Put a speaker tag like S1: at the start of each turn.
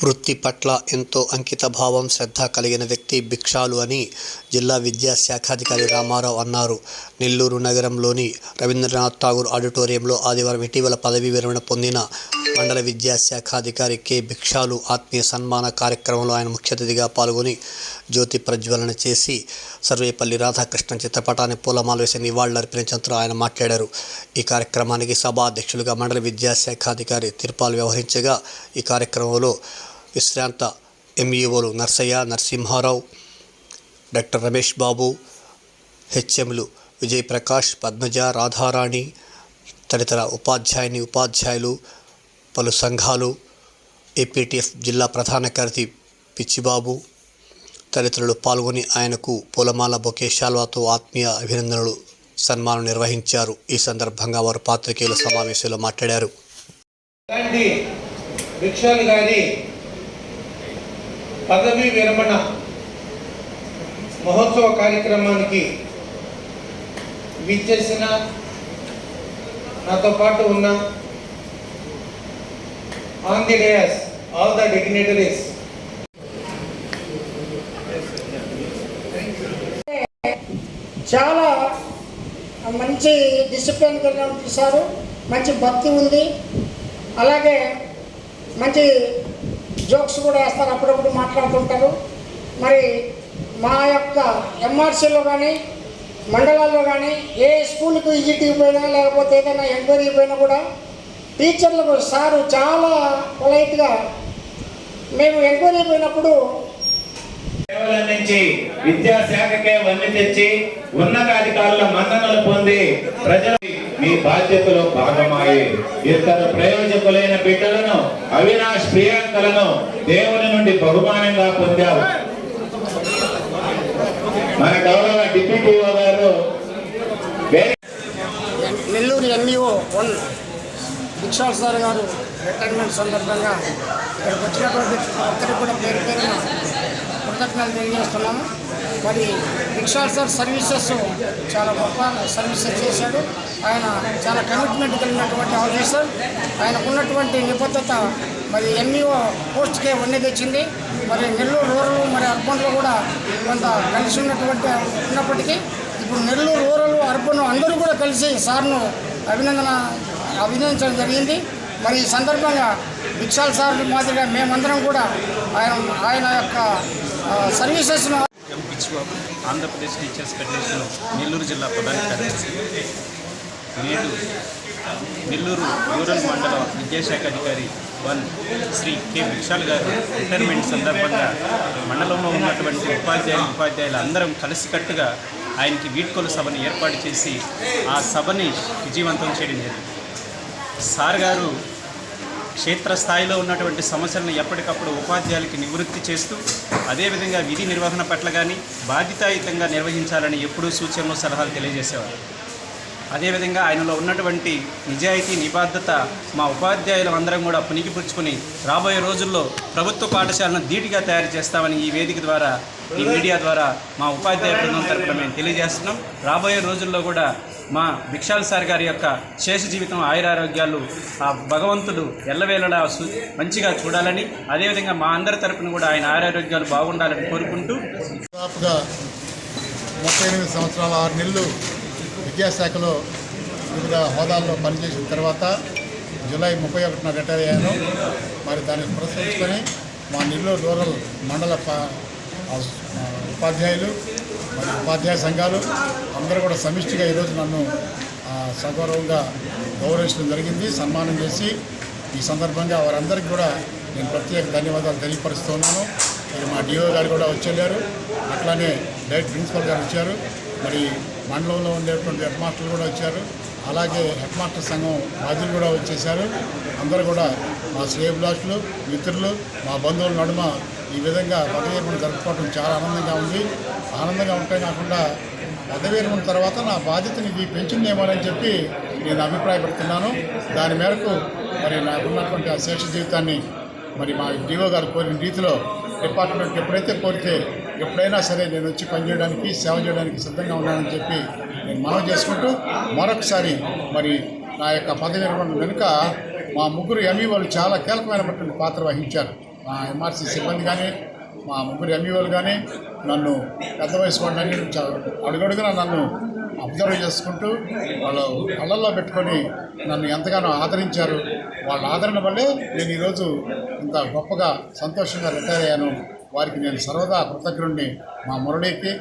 S1: వృత్తి పట్ల ఎంతో అంకితభావం, శ్రద్ధ కలిగిన వ్యక్తి భిక్షాలు అని జిల్లా విద్యాశాఖాధికారి రామారావు అన్నారు. నెల్లూరు నగరంలోని రవీంద్రనాథ్ ఠాగూర్ ఆడిటోరియంలో ఆదివారం ఇటీవల పదవీ విరమణ పొందిన మండల విద్యాశాఖాధికారి కె. భిక్షాలు ఆత్మీయ సన్మాన కార్యక్రమంలో ఆయన ముఖ్య అతిథిగా పాల్గొని జ్యోతి ప్రజ్వలన చేసి సర్వేపల్లి రాధాకృష్ణన్ చిత్రపటాన్ని పూలమాల వేసి నివాళులర్పించడంతో ఆయన మాట్లాడారు. ఈ కార్యక్రమానికి సభా అధ్యక్షులుగా మండల విద్యాశాఖాధికారి తిరుపాల్ వ్యవహరించగా ఈ కార్యక్రమంలో విశ్రాంత ఎంఈఓలు నర్సయ్య, నరసింహారావు, డాక్టర్ రమేష్ బాబు, హెచ్ఎంలు విజయప్రకాష్, పద్మజ, రాధారాణి తదితర ఉపాధ్యాయులు, పలు సంఘాలు, ఏపీటీఎఫ్ జిల్లా ప్రధాన కార్యదర్శి పిచ్చిబాబు తదితరులు పాల్గొని ఆయనకు పూలమాల, బొకే, శాల్వాతో ఆత్మీయ అభినందనలు, సన్మానం నిర్వహించారు. ఈ సందర్భంగా వారు పాత్రికేయుల సమావేశంలో మాట్లాడారు.
S2: భిక్షాలు గారి పదవీ విరమణ మహోత్సవ కార్యక్రమానికి విచ్చేసిన నాతో పాటు ఉన్న on the dais all the dignitaries,
S3: చాలా మంచి డిసిప్లిన్ తీశారు. మంచి భక్తి ఉంది. అలాగే మంచి జోక్స్ కూడా వేస్తారు, అప్పుడప్పుడు మాట్లాడుతుంటారు. మరి మా యొక్క ఎంఆర్సీలో కానీ మండలాల్లో కానీ ఏ స్కూల్కి విజిట్కి పోయినా లేకపోతే ఏదైనా ఎంక్వైరీకి పోయినా కూడా టీచర్లకు సారు చాలా పొలైట్గా మేము ఎంక్వైరీ పోయినప్పుడు
S4: నుంచి విద్యాశాఖకే వన్నె తెచ్చి ఉన్నతాధికారుల మన్ననలు పొంది ప్రజలు మీ బాధ్యతలో భాగమాయి ఇతర ప్రయోజకులైన బిడ్డలను అవినాష్ ప్రియాంకలను దేవుని నుండి బహుమానంగా పొందారు. మన గౌరవ డిప్యూటీఓ గారు
S3: నెల్లూరు ఎంఈఓ 1 భిక్షాల్ సార్ గారు రిటైర్మెంట్ సందర్భంగా ఇక్కడికి వచ్చినటువంటి ఒక్కరికి కూడా పేరు పేరున కృతజ్ఞతలు తెలియజేస్తున్నాము. మరి భిక్షాల్ సార్ సర్వీసెస్ చాలా గొప్ప సర్వీసెస్ చేశాడు. ఆయన చాలా కమిట్మెంట్ కలిగినటువంటి ఆఫీసర్. ఆయనకున్నటువంటి నిబద్ధత మరి ఎంఈఓ పోస్ట్కే వన్నె తెచ్చింది. మరి నెల్లూరు రూరల్ మరి అర్బన్లో కూడా కొంత కలిసి ఉన్నప్పటికీ ఇప్పుడు నెల్లూరు రూరల్ అర్బన్ అందరూ కూడా కలిసి సార్ను అభినందించడం జరిగింది. మరి ఈ సందర్భంగా భిక్షాల్ సార్ మాదిరిగా మేమందరం కూడా ఆయన యొక్క సర్వీసెస్ను
S5: ఆంధ్రప్రదేశ్ టీచర్స్ ఫెడరేషన్ నెల్లూరు జిల్లా ప్రధాన కార్యదర్శి. నేడు నెల్లూరు రూరల్ మండల విద్యాశాఖ అధికారి 1 శ్రీ కె. భిక్షాల్ గారు రిటైర్మెంట్ సందర్భంగా మండలంలో ఉన్నటువంటి ఉపాధ్యాయులు అందరం కలిసికట్టుగా ఆయనకి వీడ్కోలు సభను ఏర్పాటు చేసి ఆ సభని విజయవంతం చేయడం జరిగింది. సార్ గారు క్షేత్రస్థాయిలో ఉన్నటువంటి సమస్యలను ఎప్పటికప్పుడు ఉపాధ్యాయులకి నివృత్తి చేస్తూ అదేవిధంగా విధి నిర్వహణ పట్ల కానీ బాధ్యతాయుతంగా నిర్వహించాలని ఎప్పుడూ సూచనలు, సలహాలు తెలియజేసేవారు. అదేవిధంగా ఆయనలో ఉన్నటువంటి నిజాయితీ, నిబద్ధత మా ఉపాధ్యాయులు అందరం కూడా పుణికిపుచ్చుకుని రాబోయే రోజుల్లో ప్రభుత్వ పాఠశాలను ధీటుగా తయారు చేస్తామని ఈ వేదిక ద్వారా, ఈ మీడియా ద్వారా మా ఉపాధ్యాయ బృందం తరపున మేము తెలియజేస్తున్నాం. రాబోయే రోజుల్లో కూడా మా భిక్షాల్ సార్ గారి యొక్క శేష జీవితం, ఆయురారోగ్యాలు ఆ భగవంతుడు ఎల్లవేళలా మంచిగా చూడాలని, అదేవిధంగా మా అందరి తరపున కూడా ఆయన ఆయురారోగ్యాలు బాగుండాలని కోరుకుంటూ
S6: 38 సంవత్సరాల 6 నెలలు విద్యాశాఖలో వివిధ హోదాల్లో పనిచేసిన తర్వాత జూలై 31న రిటైర్ అయ్యాను. మరి దాన్ని పురస్కరించుకొని మా నెల్లూరు రూరల్ మండల ఉపాధ్యాయులు మరి ఉపాధ్యాయ సంఘాలు అందరూ కూడా సమిష్టిగా ఈరోజు నన్ను సగౌరవంగా గౌరవించడం జరిగింది, సన్మానం చేసి. ఈ సందర్భంగా వారందరికీ కూడా నేను ప్రత్యేక ధన్యవాదాలు తెలియపరుస్తున్నాను. మరి మా డిఓ గారు కూడా వచ్చారు, అట్లానే డైరెక్ట్ ప్రిన్సిపల్ గారు వచ్చారు, మరి మండలంలో ఉండేటువంటి హెడ్ మాస్టర్లు కూడా వచ్చారు, అలాగే హెడ్ మాస్టర్ సంఘం బాధ్యులు కూడా వచ్చేసారు. అందరూ కూడా మా శ్రేయభిలాషులు, మిత్రులు, మా బంధువుల నడుమ ఈ విధంగా పదవీ విరమణ జరుపుకోవడం చాలా ఆనందంగా ఉంది. ఆనందంగా ఉంటే కాకుండా పదవీ విరమణ తర్వాత నా బాధ్యతని ఇది పెంచిందేమోనని చెప్పి నేను అభిప్రాయపడుతున్నాను. దాని మేరకు మరి నాకున్నటువంటి ఆ శేష జీవితాన్ని మరి మా డిఓ గారు కోరిన రీతిలో డిపార్ట్మెంట్ ఎప్పుడైతే కోరితే ఎప్పుడైనా సరే నేను వచ్చి పనిచేయడానికి, సేవ చేయడానికి సిద్ధంగా ఉన్నానని చెప్పి నేను మనవి చేసుకుంటూ మరొకసారి మరి నా యొక్క పదవి విరమణ వెనుక మా ముగ్గురు ఎంఈఓలు చాలా కీలకమైనటువంటి పాత్ర వహించారు. మా ఎంఆర్సీ సిబ్బంది కానీ మా ముగ్గురు ఎంఈఓలు కానీ నన్ను పెద్ద వయసు వాళ్ళని అడుగడుగునా నన్ను అబ్జర్వ్ చేసుకుంటూ వాళ్ళు కళ్ళల్లో పెట్టుకొని నన్ను ఎంతగానో ఆదరించారు. వాళ్ళ ఆదరణ వల్లే నేను ఈరోజు ఇంత గొప్పగా సంతోషంగా రిటైర్ అయ్యాను. వారికి నేను సర్వదా కృతజ్ఞుడిని. మా మురళికి